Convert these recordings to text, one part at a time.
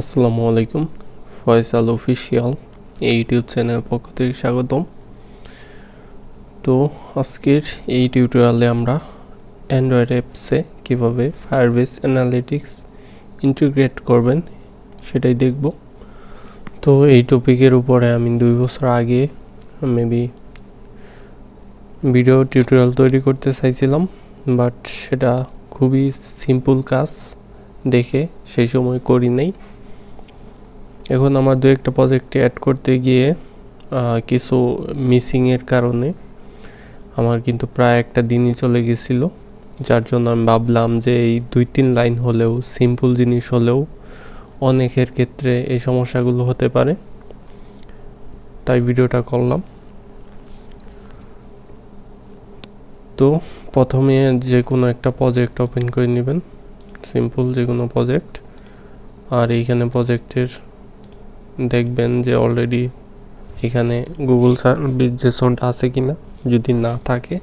আসসালামু আলাইকুম, ফয়সাল অফিসিয়াল এই ইউটিউব চ্যানেলের পক্ষ থেকে স্বাগতম। তো আজকের এই টিউটোরিয়ালে আমরা অ্যান্ড্রয়েড অ্যাপসে কীভাবে ফায়ারবেস অ্যানালিটিক্স ইন্টিগ্রেট করবেন সেটাই দেখব। তো এই টপিকের উপরে আমি 2 বছর আগে মেবি ভিডিও টিউটোরিয়াল তৈরি করতে চাইছিলাম, বাট সেটা খুবই সিম্পল কাজ দেখে সেই সময় করি নাই। এখন আমার দু একটা প্রজেক্টে অ্যাড করতে গিয়ে কিছু মিসিংয়ের কারণে আমার কিন্তু প্রায় একটা দিনই চলে গেছিলো, যার জন্য আমি ভাবলাম যে এই 2-3 লাইন হলেও, সিম্পল জিনিস হলেও অনেকের ক্ষেত্রে এই সমস্যাগুলো হতে পারে, তাই ভিডিওটা করলাম। তো প্রথমে যে কোনো একটা প্রজেক্ট ওপেন করে নেবেন, সিম্পল যে কোনো প্রজেক্ট। আর এইখানে প্রজেক্টের দেখবেন যে অলরেডি এখানে গুগল সার্ভিস জেসনটা আছে কিনা। যদি না থাকে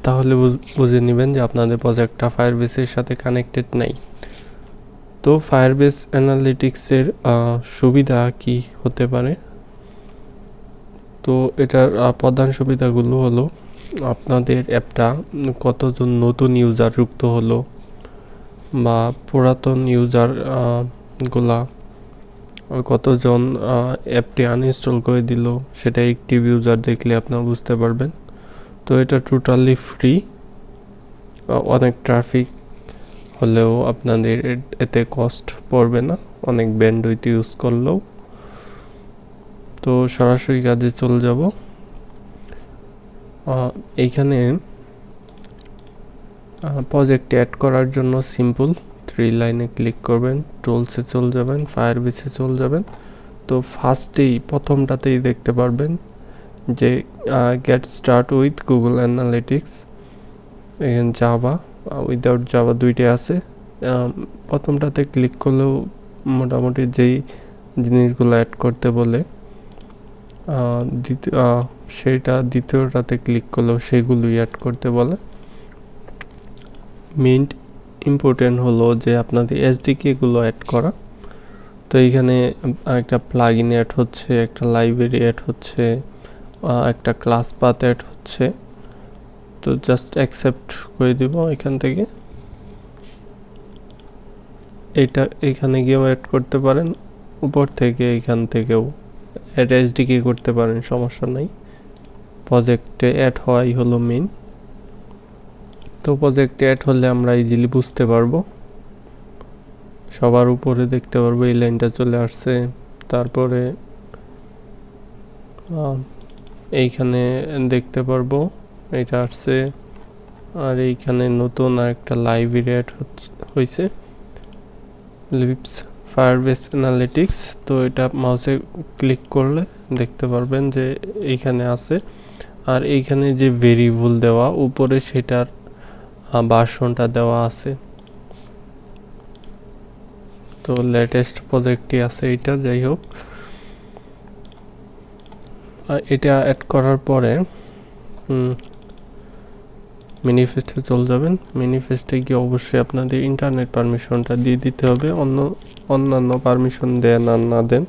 তাহলে বুঝে নেবেন যে আপনাদের প্রজেক্টটা ফায়ারবেসের সাথে কানেক্টেড নাই। তো ফায়ারবেস অ্যানালিটিক্সের সুবিধা কি হতে পারে? তো এটার প্রধান সুবিধাগুলো হলো আপনাদের অ্যাপটা কতজন নতুন ইউজার যুক্ত হলো বা পুরাতন ইউজার গুলা কতজন অ্যাপটি আনইনস্টল করে দিল, সেটা অ্যাক্টিভ ইউজার দেখলে আপনারা বুঝতে পারবেন। তো এটা টোটালি ফ্রি, অনেক ট্রাফিক হলেও আপনাদের এতে কস্ট পড়বে না অনেক ব্যান্ডউইথ ইউজ করলেও। তো সরাসরি কাজে চলে যাব। এইখানে প্রজেক্ট অ্যাড করার জন্য সিম্পল 3 লাইনে ক্লিক করবেন, টুলসে চলে যাবেন, ফায়ারবেসে চলে যাবেন। তো ফার্স্টেই প্রথমটাতেই দেখতে পারবেন যে get start with Google analytics, এখানে জাভা উইদাউট জাভা দুইটাই আছে। প্রথমটাতে ক্লিক করলেও মোটামুটি যেই জিনিসগুলো অ্যাড করতে বলে সেটা দ্বিতীয়টাতে ক্লিক করলেও সেগুলোই অ্যাড করতে বলে। মেইন ইম্পর্টেন্ট হলো যে আপনাদের এসডিকেগুলো অ্যাড করা। তো এইখানে একটা প্লাগইন অ্যাড হচ্ছে, একটা লাইব্রেরি অ্যাড হচ্ছে, একটা ক্লাস পাথ অ্যাড হচ্ছে। তো জাস্ট অ্যাকসেপ্ট করে দিব এখান থেকে। এটা এখানে গিয়েও অ্যাড করতে পারেন, উপর থেকে এখান থেকেও অ্যাড এসডিকে করতে পারেন, সমস্যা নাই। প্রজেক্টে অ্যাড হওয়াই হলো মেইন। তো প্রজেক্টে অ্যাড হলে আমরা ইজিলি বুঝতে পারবো, সবার উপরে দেখতে পারবো এই লাইনটা চলে আসছে। তারপরে এইখানে দেখতে পারবো এটা আসছে, আর এইখানে নতুন আরেকটা লাইব্রেরি অ্যাড হয়েছে, লিপস ফায়ারবেস অ্যানালিটিক্স। তো এটা মাউসে ক্লিক করলে দেখতে পারবেন যে এইখানে আছে। আর এইখানে যে ভেরিয়েবল দেওয়া উপরে সেটার ভার্সনটা দেওয়া আছে। তো লেটেস্ট প্রজেক্টই আছে এটা, যাই হোক। এটা অ্যাড করার পরে ম্যানিফেস্টে চলে যাবেন। ম্যানিফেস্টে গিয়ে অবশ্যই আপনাদের ইন্টারনেট পারমিশনটা দিয়ে দিতে হবে। অন্যান্য পারমিশন দেন আর না দেন,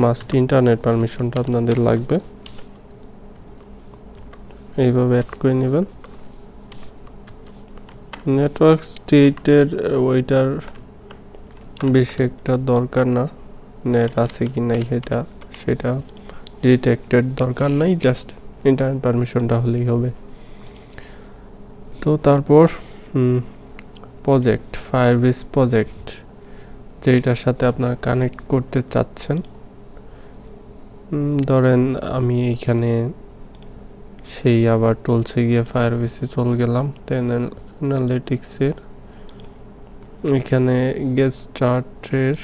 মাস্ট ইন্টারনেট পারমিশনটা আপনাদের লাগবে। এইভাবে অ্যাড করে নেবেন। নেটওয়ার্ক স্টেটের ওইটার বেশি একটা দরকার না, নেট আছে কি নাই সেটা ডিটেক্টেড দরকার নাই, জাস্ট ইন্টারনেট পারমিশনটা হলেই হবে। তো তারপর প্রজেক্ট, ফায়ারবেস প্রজেক্ট যেটার সাথে আপনারা কানেক্ট করতে চাচ্ছেন। ধরেন আমি এইখানে সেই আবার টুলসে গিয়ে ফায়ারবেসে চলে গেলাম, দেন অ্যানালিটিক্সের এখানে গেট স্টার্টের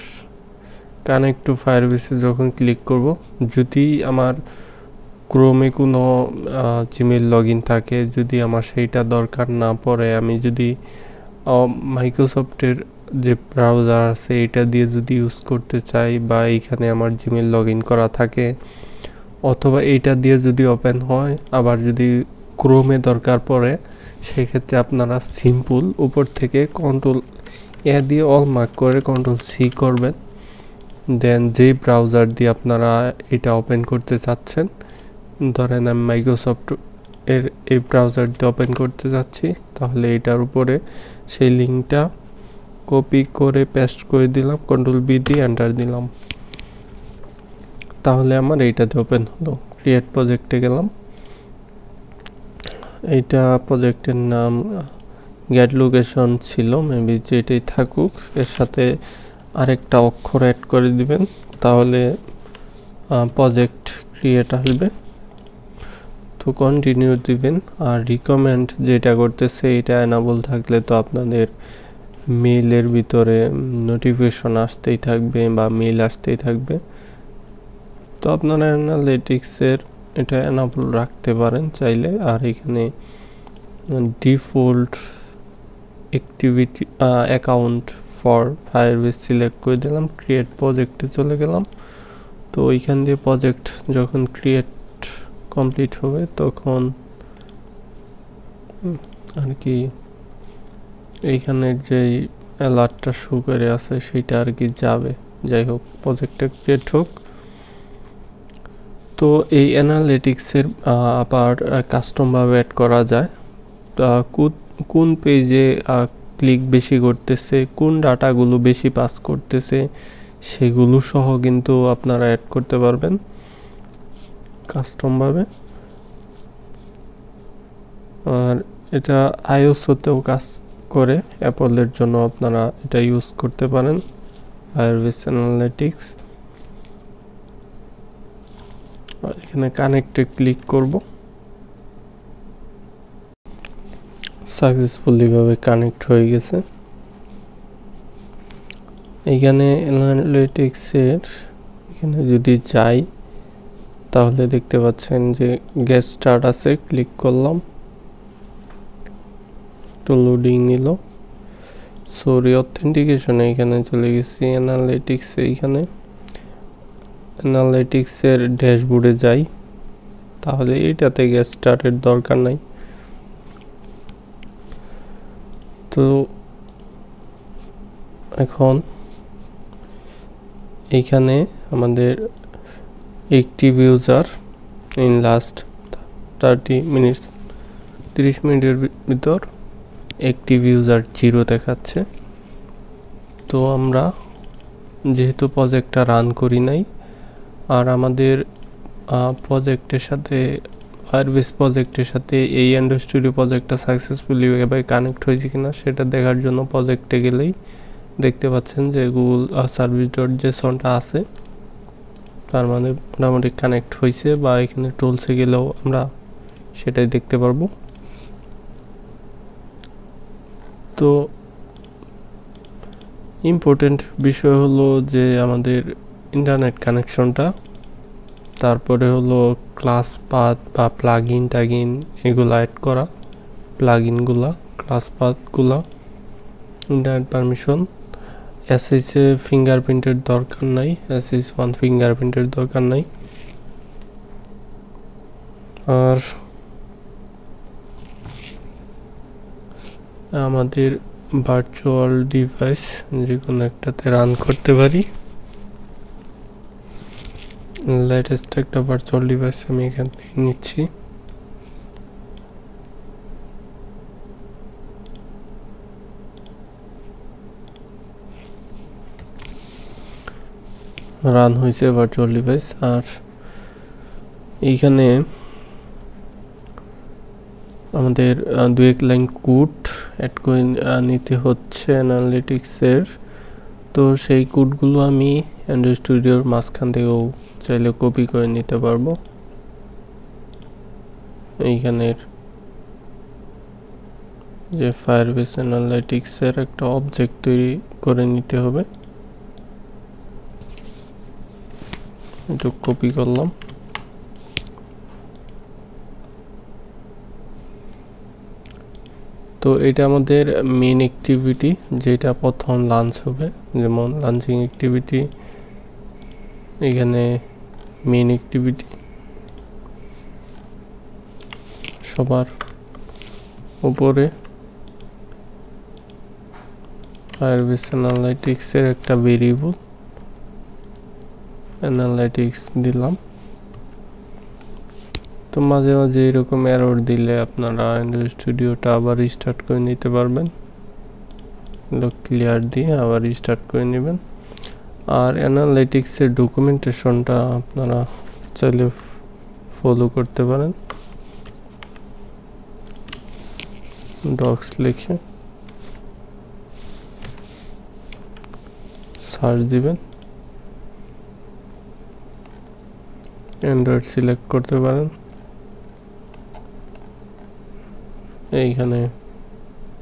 কানেক্ট টু ফায়ারবেসে যখন ক্লিক করব, যদি আমার ক্রোমে কোনো জিমেল লগ ইন থাকে, যদি আমার সেইটা দরকার না পড়ে, আমি যদি মাইক্রোসফটের যে ব্রাউজার আছে এটা দিয়ে যদি ইউজ করতে চাই, বা এইখানে আমার জিমেল লগ ইন করা থাকে, অথবা এইটা দিয়ে যদি ওপেন হয়, আবার যদি ক্রোমে দরকার পড়ে, সেক্ষেত্রে আপনারা সিম্পল উপর থেকে কন্ট্রোল এ দিয়ে অল মার্ক করে Ctrl+C করবেন। দেন যে ব্রাউজার দিয়ে আপনারা এটা ওপেন করতে চাচ্ছেন, ধরেন আমি মাইক্রোসফট এর এই ব্রাউজার দিয়ে ওপেন করতে যাচ্ছি, তাহলে এটার উপরে সেই লিঙ্কটা কপি করে পেস্ট করে দিলাম, Ctrl+V দিয়ে এন্টার দিলাম, তাহলে আমার এইটাতে ওপেন হলো। ক্রিয়েট প্রজেক্টে গেলাম, এইটা প্রজেক্টের নাম গেট লোকেশন ছিল, মেবি যেটাই থাকুক, এর সাথে আরেকটা অক্ষর অ্যাড করে দিবেন, তাহলে প্রজেক্ট ক্রিয়েট আসবে। তো কন্টিনিউ দিবেন। আর রিকমেন্ড যেটা করতেছে এটা এনাবল থাকলে তো আপনাদের মেইলের ভিতরে নোটিফিকেশন আসতেই থাকবে বা মেইল আসতেই থাকবে। তো আপনারা অ্যানালিটিক্সের এটা এনাবল রাখতে পারেন চাইলে। আর এখানে default activity account for Firebase select করে দিলাম, ক্রিয়েট প্রজেক্টে চলে গেলাম। তো ওইখান দিয়ে প্রজেক্ট যখন ক্রিয়েট কমপ্লিট হবে তখন আর কি এইখানের যে অ্যালার্টটা শো করে আছে সেটা আর কি যাবে। যাই হোক, প্রজেক্টটা ক্রিয়েট হোক। তো এই অ্যানালিটিক্সের আবার কাস্টমভাবে অ্যাড করা যায়। কোন পেজে ক্লিক বেশি করতেছে, কোন ডাটাগুলো বেশি পাস করতেছে, সেগুলো সহ কিন্তু আপনারা অ্যাড করতে পারবেন কাস্টমভাবে। আর এটা আইওসতেও কাজ করে, অ্যাপলের জন্য আপনারা এটা ইউজ করতে পারেন, ফায়ারবেস অ্যানালিটিক্স। এখানে কানেক্টে ক্লিক করব, সাকসেসফুলি ভাবে কানেক্ট হয়ে গেছে। এইখানে অ্যানালিটিক্সের এখানে যদি যাই তাহলে দেখতে পাচ্ছেন যে গেট স্টার্ট আছে, ক্লিক করলাম, একটু লোডিং নিল। সরি, অথেন্টিকেশনে এখানে চলে গেছি। অ্যানালিটিক্সে এইখানে অ্যানালিটিক্সের ড্যাশবোর্ডে যাই, তাহলে এটাতে গেট স্টার্টের দরকার নাই। তো এখন এইখানে আমাদের অ্যাক্টিভ ইউজার ইন লাস্ট 30 মিনিটের ভিতর অ্যাক্টিভ ইউজার 0 দেখাচ্ছে। তো আমরা যেহেতু প্রজেক্টটা রান করি নাই, আর আমাদের প্রজেক্টের সাথে ফায়ারবেস প্রজেক্টের সাথে এই অ্যান্ড্রয়েড স্টুডিও প্রজেক্টটা সাকসেসফুলি ভাবে কানেক্ট হয়েছে কিনা সেটা দেখার জন্য প্রজেক্টে গেলেই দেখতে পাচ্ছেন যে গুগল service.json-টা আছে, তার মানে মোটামুটি কানেক্ট হয়েছে। বা এখানে টুলসে গেলেও আমরা সেটাই দেখতে পারবো। তো ইম্পর্টেন্ট বিষয় হলো যে আমাদের ইন্টারনেট কানেকশনটা, তারপরে হলো ক্লাস পাথ বা প্লাগইন টাগিন এগুলো অ্যাড করা, প্লাগইনগুলা, ক্লাস পাথগুলা, ইন্টারনেট পারমিশন। SSH ফিঙ্গারপ্রিন্টের দরকার নাই, SSH1 ফিঙ্গারপ্রিন্টের দরকার নাই। আর আমাদের ভার্চুয়াল ডিভাইস যে কোনো একটাতে রান করতে পারি। লেটেস্ট একটা ভার্চুয়াল ডিভাইস আমি এখান থেকে নিচ্ছি। রান হয়েছে ভার্চুয়াল ডিভাইস। আর এইখানে আমাদের 2-1 লাইন কোড অ্যাড করে নিতে হচ্ছে অ্যানালিটিক্সের। তো সেই কোডগুলো আমি অ্যান্ড্রয়েড স্টুডিওর মাঝখান থেকেও চাইলে কপি করে নিতে পারবো। এইখানের যে ফায়ারবেস অ্যানালিটিক্সের একটা অবজেক্ট তৈরি করে নিতে হবে, একটু কপি করলাম। তো এটা আমাদের মেইন অ্যাক্টিভিটি, যেটা প্রথম লাঞ্চ হবে, যেমন লাঞ্চিং অ্যাক্টিভিটি। এখানে মেইন অ্যাক্টিভিটি সবার উপরে, ফায়ারবেস অ্যানালাইটিক্স এর একটা ভেরিয়েবল অ্যানালাইটিক্স দিলাম। তো মাঝে মাঝে এরকম এরর দিলে আপনারা অ্যান্ড্রয়েড স্টুডিওটা আবার রিস্টার্ট করে নিতে পারবেন। ক্লিয়ার দিয়ে আবার রিস্টার্ট করে নেবেন। আর অ্যানালাইটিক্সের ডকুমেন্টেশনটা আপনারা চাইলে ফলো করতে পারেন। ডক্স লিখে সার্চ দিবেন, অ্যান্ড্রয়েড সিলেক্ট করতে পারেন। এইখানে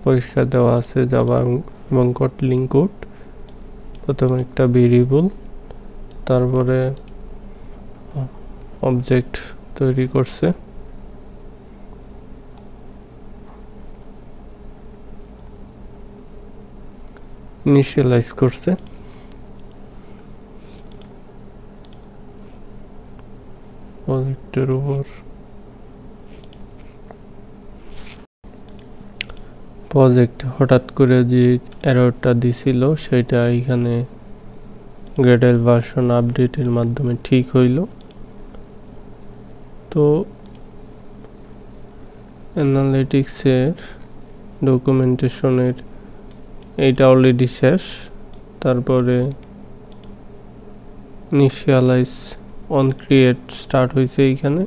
পরিষ্কার দেওয়া আছে জাভা এবং কটলিং কোড। প্রথমে একটা ভেরিয়েবল, তারপরে অবজেক্ট তৈরি করছে, ইনিশিয়ালাইজ করছে, প্রজেক্টের উপর প্রজেক্ট হঠাৎ করে যে এররটা দিছিল সেটা এখানে গ্রেডেল ভার্সন আপডেটের মাধ্যমে ঠিক হইল। তো অ্যানালিটিক্সের ডকুমেন্টেশনের এইটা অলরেডি শেষ। তারপরে ইনিশিয়ালাইজ অন ক্রিয়েট স্টার্ট হয়েছে এইখানে,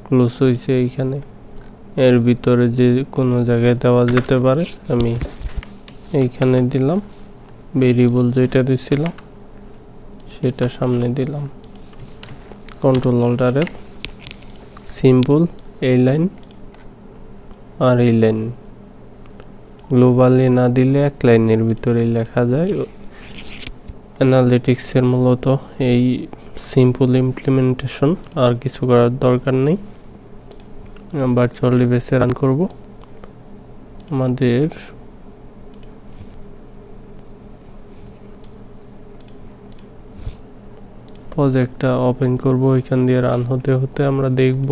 ক্লোজ হয়েছে এইখানে। এর ভিতরে যে কোনো জায়গায় দেওয়া যেতে পারে, আমি এইখানে দিলাম। ভেরিয়েবল যেটা দিছিলাম সেটা সামনে দিলাম। কন্ট্রোল অল্টার এর সিম্পল এই লাইন আর এই লাইন গ্লোবালি না দিলে এক লাইনের ভিতরে লেখা যায়। অ্যানালিটিক্সের মূলত এই সিম্পল ইমপ্লিমেন্টেশন, আর কিছু করার দরকার নেই। ভার্চুয়াল ডিভাইসে রান করব। আমাদের প্রজেক্টটা ওপেন করব, এখান দিয়ে রান হতে হতে আমরা দেখব।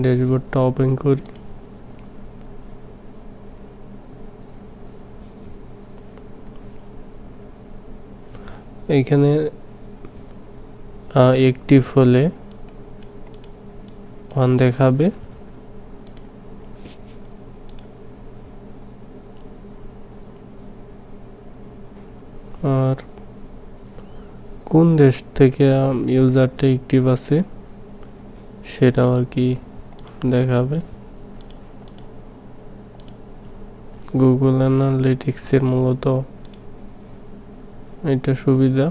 ড্যাশবোর্ডটা ওপেন করি। এইখানে অ্যাক্টিভ হলে 1 দেখাবে, আর কোন দেশ থেকে ইউজারটা অ্যাক্টিভ আছে সেটাও আর কি দেখাবে। গুগল অ্যানালিটিক্সের মূলত এটা সুবিধা।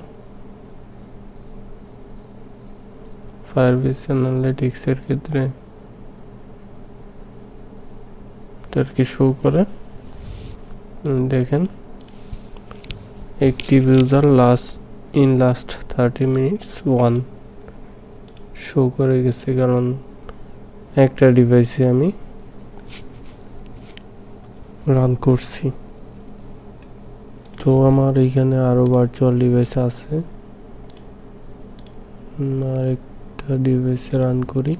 ফায়ারবেস অ্যানালিটিক্সের ক্ষেত্রে এটার কি শো করে দেখেন, active user last 30 minutes 1 show করে গেছে, কারণ একটা ডিভাইসে আমি রান করছি। তো আমার এইখানে আরো ভার্চুয়াল ডিভাইস আছে, আর একটা ডিভাইসে রান করি।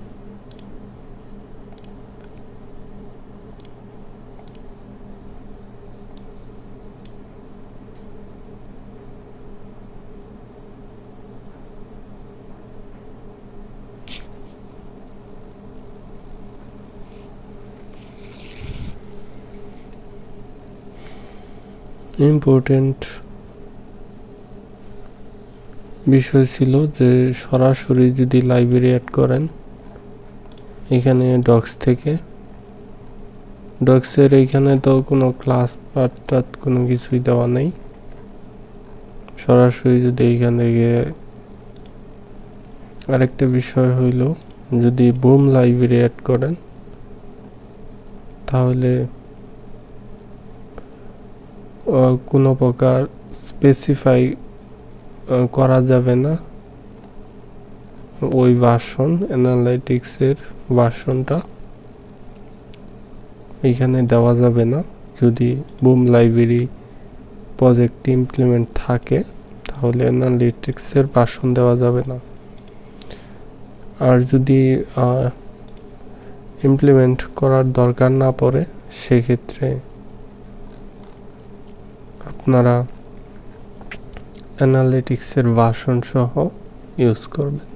ইম্পর্টেন্ট বিষয় ছিল যে সরাসরি যদি লাইব্রেরি অ্যাড করেন এখানে ডক্স থেকে, ডক্সের এইখানে তো কোনো ক্লাস পার্ট কোনো কিছুই দেওয়া নেই। সরাসরি যদি এইখান থেকে, আরেকটা বিষয় হইল যদি বুম লাইব্রেরি অ্যাড করেন তাহলে কোনো প্রকার স্পেসিফাই করা যাবে না ওই ভার্সন, অ্যানালিটিক্সের ভার্সনটা এখানে দেওয়া যাবে না। যদি বুম লাইব্রেরি প্রজেক্ট ইমপ্লিমেন্ট থাকে তাহলে অ্যানালিটিক্সের ভার্সন দেওয়া যাবে না। আর যদি ইমপ্লিমেন্ট করার দরকার না পড়ে সেক্ষেত্রে আপনারা অ্যানালিটিক্সের ভার্সন সহ ইউজ করবেন।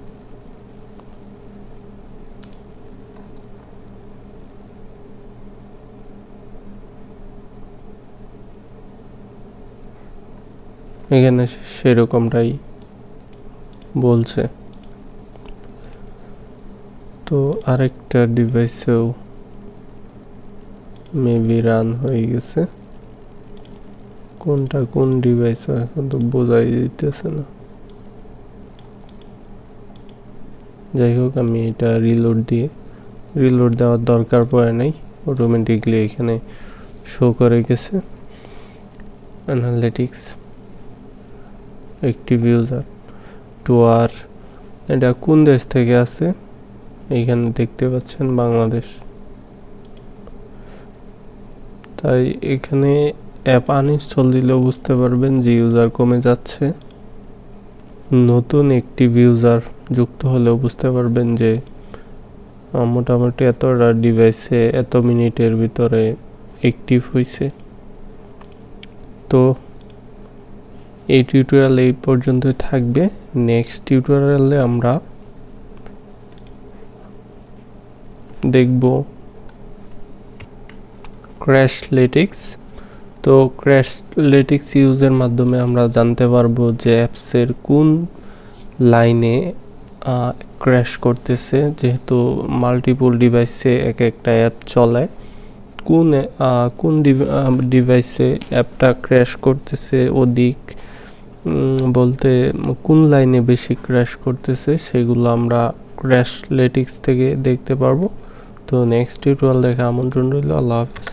এখানে সেরকমটাই বলছে। তো আরেকটা ডিভাইসেও মেবি রান হয়ে গেছে, কোনটা কোন ডিভাইস এখন তো বোঝাই দিতেছে না। যাই হোক, আমি এটা রিলোড দেওয়ার দরকার পড়ে নাই, অটোমেটিকলি এখানে শো করে গেছে অ্যানালিটিক্স অ্যাক্টিভ ইউজার টু আর। এটা কোন দেশ থেকে আছে এইখানে দেখতে পাচ্ছেন, বাংলাদেশ। তাই এখানে অ্যাপ আনইনস্টল দিলেও বুঝতে পারবেন যে ইউজার কমে যাচ্ছে। নতুন অ্যাক্টিভ ইউজার যুক্ত হলেও বুঝতে পারবেন যে মোটামুটি এতটা ডিভাইসে এত মিনিটের ভিতরে অ্যাক্টিভ হয়েছে। তো এই টিউটোরিয়াল এই পর্যন্তই থাকবে। নেক্সট টিউটোরিয়ালে আমরা দেখব ক্র্যাশলেটিক্স। তো ক্র্যাশলেটিক্স ইউজের মাধ্যমে আমরা জানতে পারবো যে অ্যাপসের কোন লাইনে ক্র্যাশ করতেছে, যেহেতু মাল্টিপল ডিভাইসে এক একটা অ্যাপ চলে, কোন ডিভাইসে অ্যাপটা ক্র্যাশ করতেছে অধিক, বলতে কোন লাইনে বেশি ক্র্যাশ করতেছে, সেগুলো আমরা ক্র্যাশলেটিক্স থেকে দেখতে পারবো। তো নেক্সট টিউটোরিয়াল দেখা আমন্ত্রণ রইল। আল্লাহ হাফেজ।